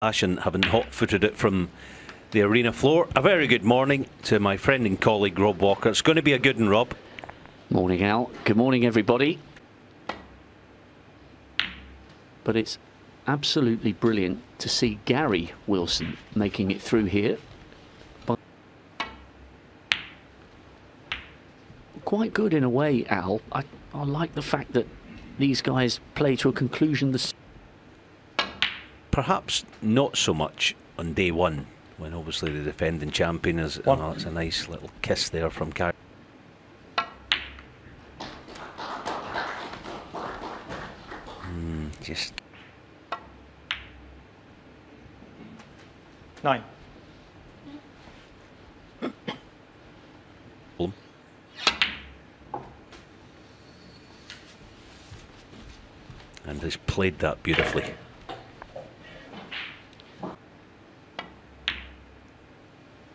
And having hot-footed it from the arena floor. A very good morning to my friend and colleague Rob Walker. It's going to be a good one, Rob. Morning, Al. Good morning, everybody. But it's absolutely brilliant to see Gary Wilson making it through here. But quite good in a way, Al. I like the fact that these guys play to a conclusion. Perhaps not so much on day one, when obviously the defending champion is. Oh, it's a nice little kiss there from Kyren. Just 9. And has played that beautifully.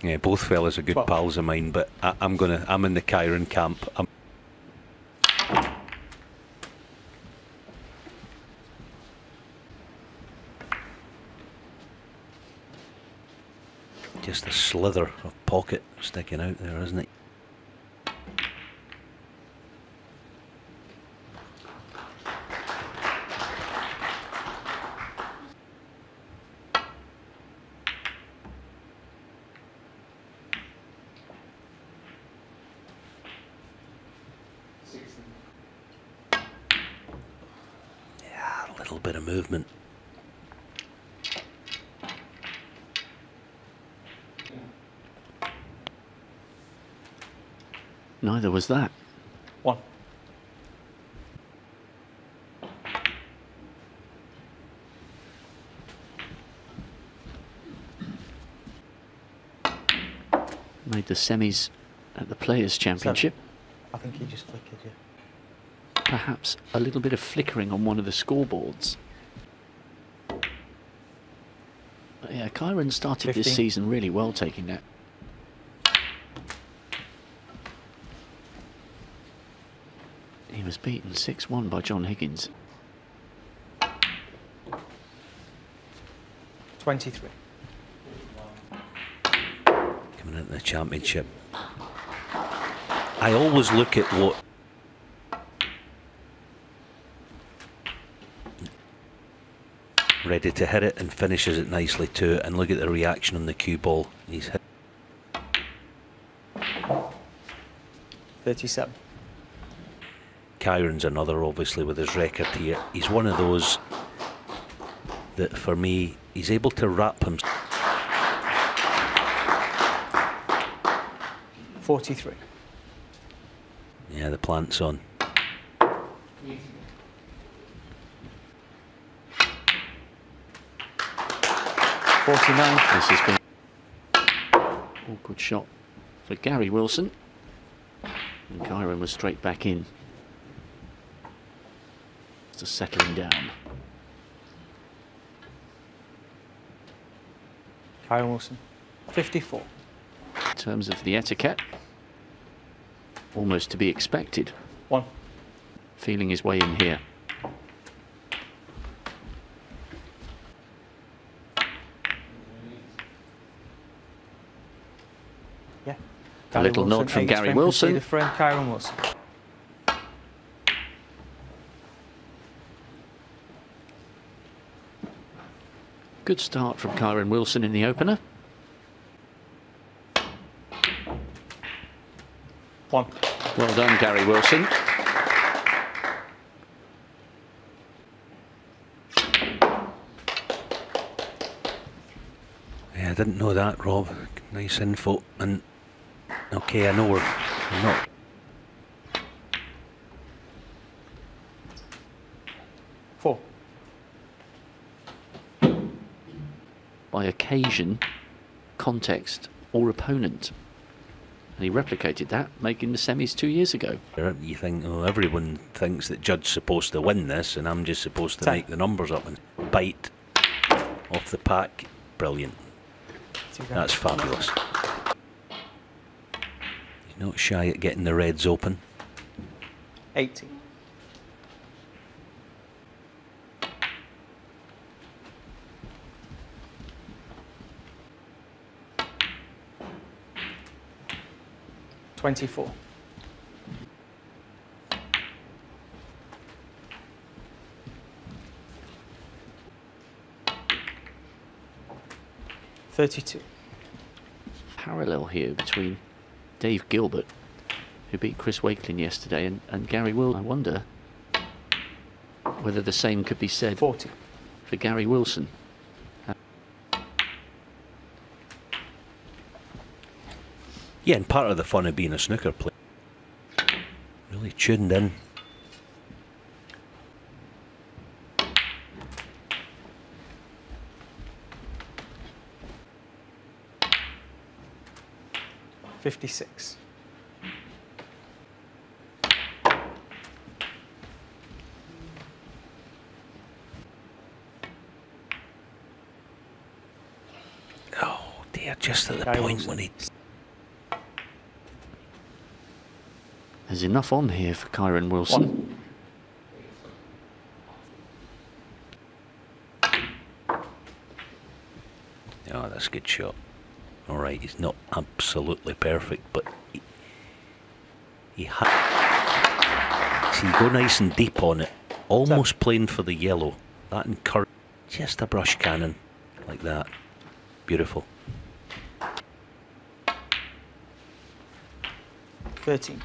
Yeah, both fellas are good 12. pals of mine, but I'm in the Kyren camp. Just a slither of pocket sticking out there, isn't it? Yeah, a little bit of movement. Neither was that. 1. Made the semis at the Players' Championship. 7. I think he just flickered you. Perhaps a little bit of flickering on one of the scoreboards. But yeah, Kyren started 15. this season really well, taking that. He was beaten 6-1 by John Higgins. 23. Coming into the championship, I always look at what ready to hit it and finishes it nicely too, and look at the reaction on the cue ball. He's hit 37. Kyren's another, obviously, with his record here. He's one of those that, for me, he's able to wrap himself. 43. Yeah, the plant's on. 49. This has been an awkward shot for Gary Wilson. And Kyren was straight back in. Just settling down. Kyren Wilson. 54. In terms of the etiquette, almost to be expected. 1. Feeling his way in here. Yeah. A little nod from Gary Wilson. The friend Kyren Wilson. Good start from Kyren Wilson in the opener. 1. Well done, Gary Wilson. Yeah, I didn't know that, Rob. Nice info. And okay, I know we're not. By occasion, context, or opponent. And he replicated that, making the semis 2 years ago. You think, oh, everyone thinks that Judd's supposed to win this, and I'm just supposed to 10. make the numbers up and bite off the pack. Brilliant. That's fabulous. He's not shy at getting the reds open. 80. 24. $32. Parallel here between Dave Gilbert, who beat Chris Wakelin yesterday, and Gary Wilson. I wonder whether the same could be said 40. for Gary Wilson. Yeah, and part of the fun of being a snooker player, really tuned in. $56. Oh dear, just at the Kyren point Wilson. when he... There's enough on here for Kyren Wilson. Oh, that's a good shot. All right, he's not absolutely perfect, but he had... See, you go nice and deep on it, almost playing for the yellow. That encouraged just a brush cannon like that. Beautiful. 13.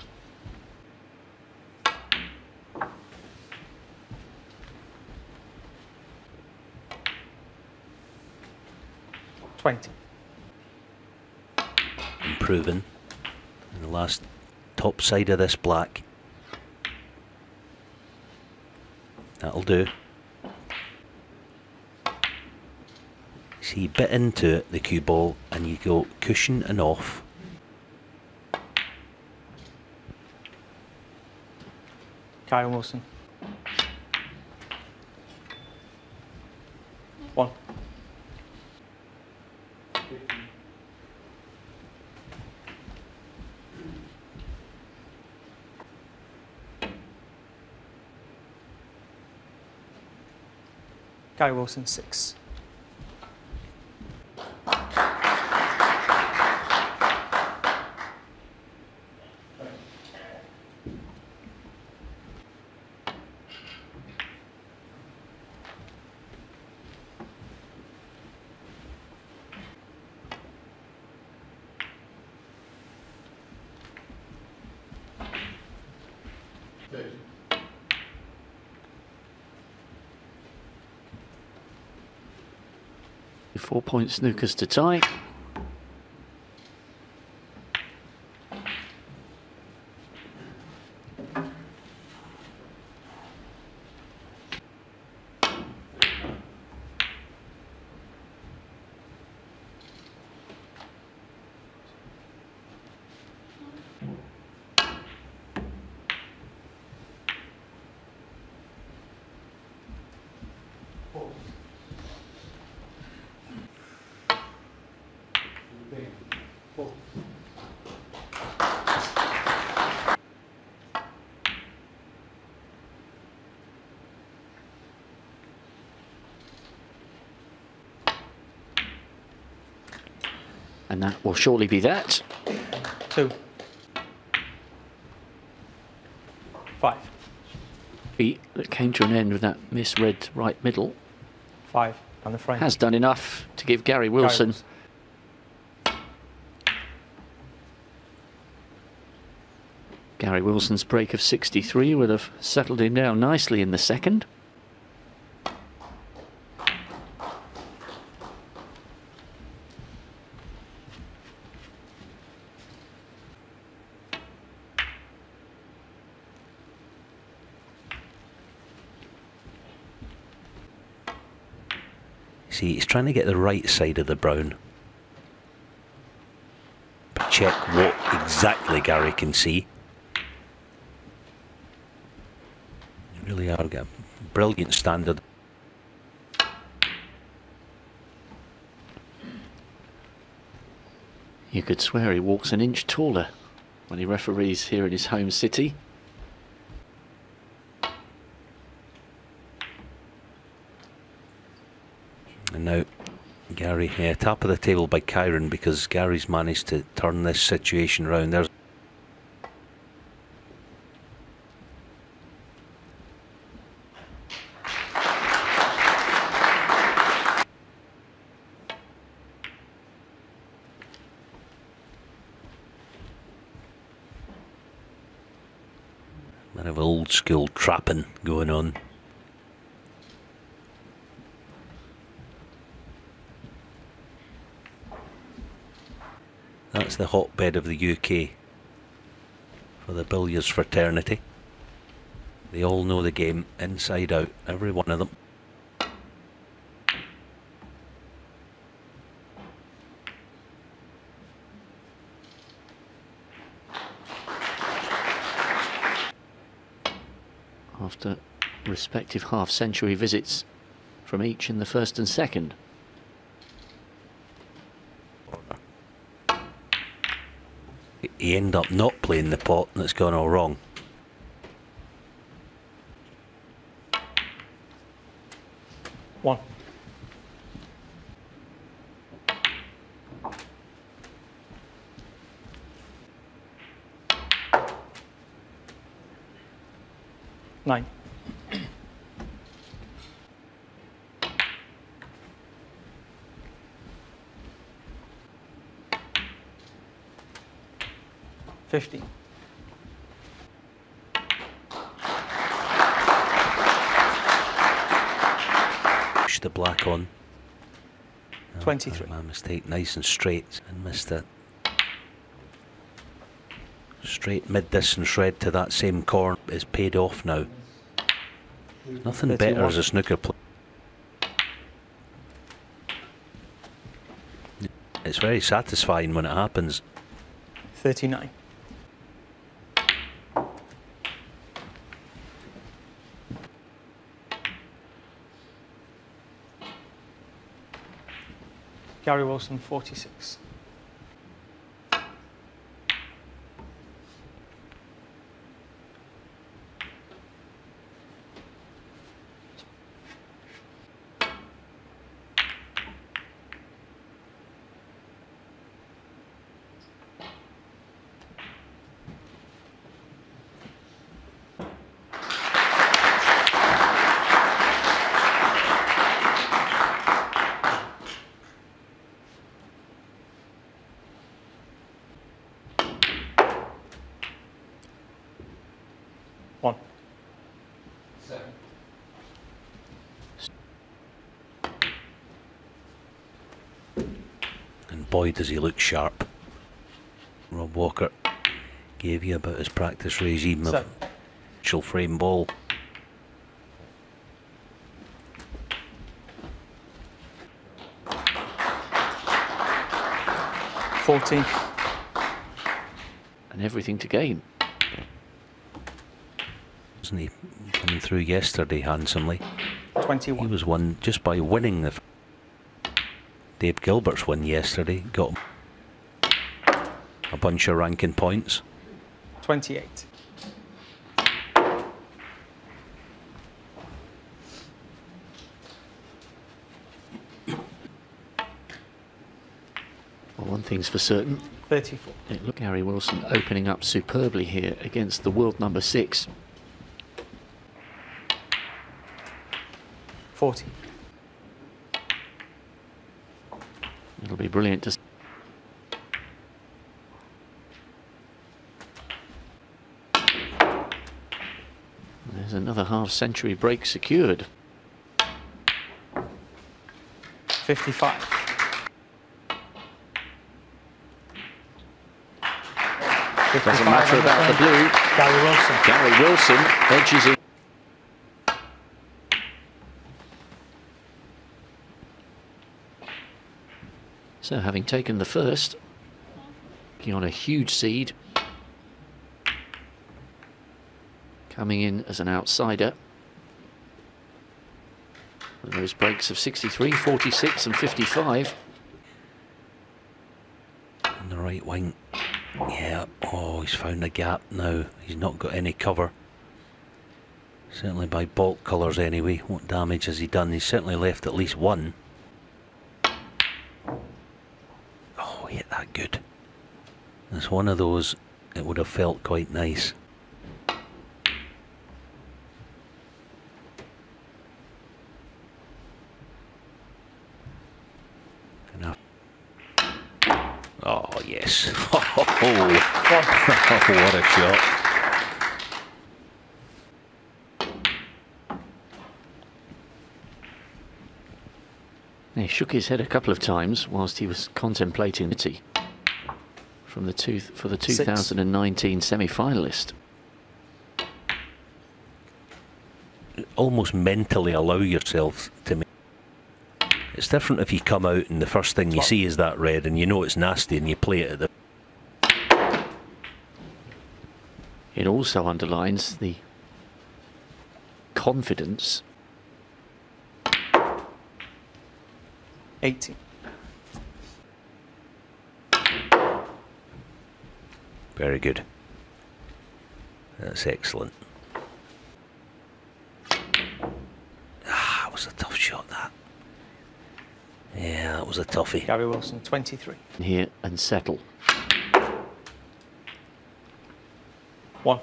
$20. Improving. And the last top side of this black. That'll do. See, you bit into it, the cue ball, and you go cushion and off. Kyren Wilson. 1. Kyren Wilson, 6. Four-point snookers to tie. And that will surely be that. 2. 5. That came to an end with that misread right middle. 5 on the frame. Has done enough to give Gary Wilson Gary Wilson's break of 63 would have settled him down nicely in the second. See, he's trying to get the right side of the brown. But check what exactly Gary can see. You really are getting a brilliant standard. You could swear he walks an inch taller when he referees here in his home city. And now Gary, top of the table by Kyren, because Gary's managed to turn this situation around. There's Bit of old school trapping going on. That's the hotbed of the UK for the billiards fraternity. They all know the game inside out, every one of them. After respective half-century visits from each in the first and second. He ended up not playing the pot and it's gone all wrong. One. Nine. $50. Push the black on. 23. My mistake, nice and straight, and missed it. Straight mid-distance red to that same corner is paid off now. Nothing 31. better as a snooker player. It's very satisfying when it happens. 39. Gary Wilson, 46. One. And boy does he look sharp. Rob Walker gave you about his practice regime of she'll frame ball. $14. And everything to gain. Wasn't he coming through yesterday handsomely? 21. He was won just by winning the Dave Gilbert's win yesterday. Got a bunch of ranking points. 28. Well, one thing's for certain. 34. Look, Gary Wilson opening up superbly here against the world number 6. 40. It'll be brilliant to see. There's another half-century break secured. 55. Doesn't matter about the blue. Gary Wilson. Gary Wilson edges in. So having taken the first, looking on a huge seed, coming in as an outsider. With those breaks of 63, 46 and 55. On the right wing. Yeah, oh, he's found a gap now. He's not got any cover. Certainly by baulk colours anyway. What damage has he done? He's certainly left at least one. Oh, hit that good. It's one of those, it would have felt quite nice. Oh, yes. Oh, what a shot. He shook his head a couple of times whilst he was contemplating the from the 2019 semi-finalist. Almost mentally allow yourself to make. It's different if you come out and the first thing you see is that red and you know it's nasty and you play it at the. It also underlines the confidence. 80. Very good. That's excellent. That was a tough shot, that. Yeah, that was a toughie. Gary Wilson, 23. Here and settle. 1.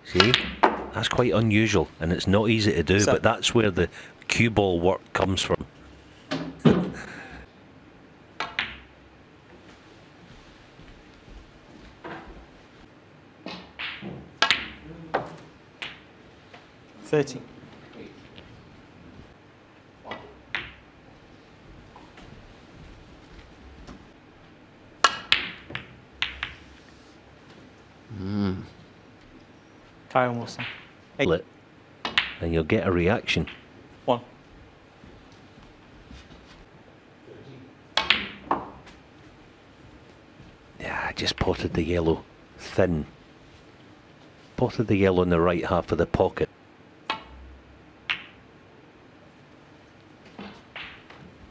See? That's quite unusual and it's not easy to do, but that's where the cue ball work comes from. $30. Kyren Wilson. 8. And you'll get a reaction. 1. Yeah, I just potted the yellow thin. Potted the yellow in the right half of the pocket.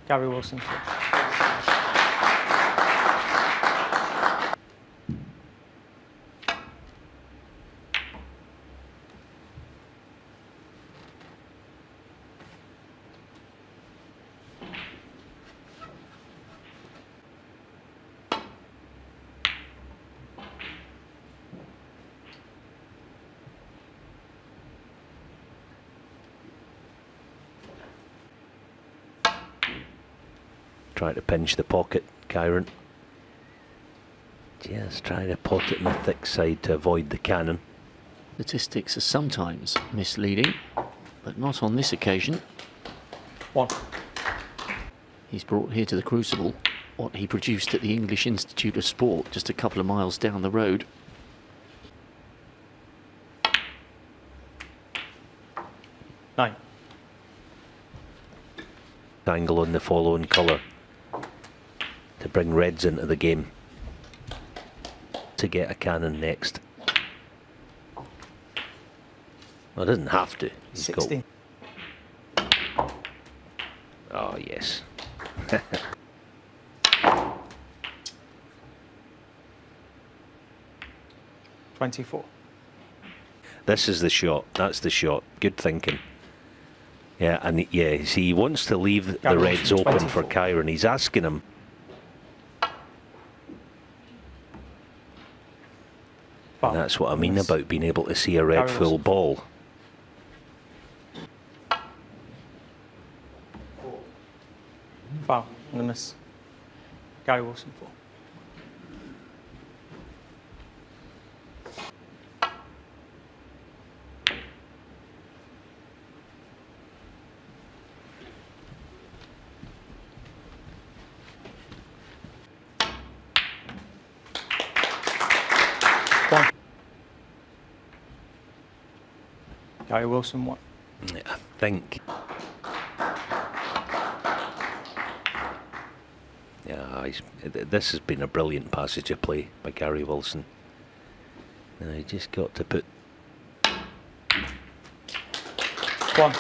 Gary Wilson. Trying to pinch the pocket, Kyren. Just trying to pot it in the thick side to avoid the cannon. Statistics are sometimes misleading, but not on this occasion. 1. He's brought here to the Crucible what he produced at the English Institute of Sport just a couple of miles down the road. 9. Angle on the following colour to bring reds into the game to get a cannon next. Well, it doesn't have to. He's 16. Oh, yes. 24. This is the shot. That's the shot. Good thinking. Yeah, and yeah, see, he wants to leave the reds open for Kyren. He's asking him. And that's what I mean about being able to see a red full ball. Foul and a miss. Gary Wilson 4. Gary Wilson 1. I think. Yeah, this has been a brilliant passage of play by Gary Wilson. And he just got to put 1.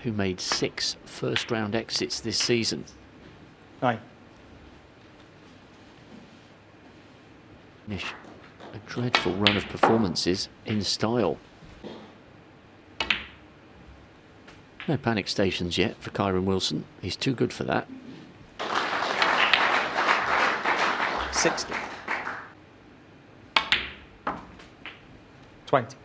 Who made 6 first-round exits this season. 9. A dreadful run of performances in style. No panic stations yet for Kyren Wilson. He's too good for that. 60. 20.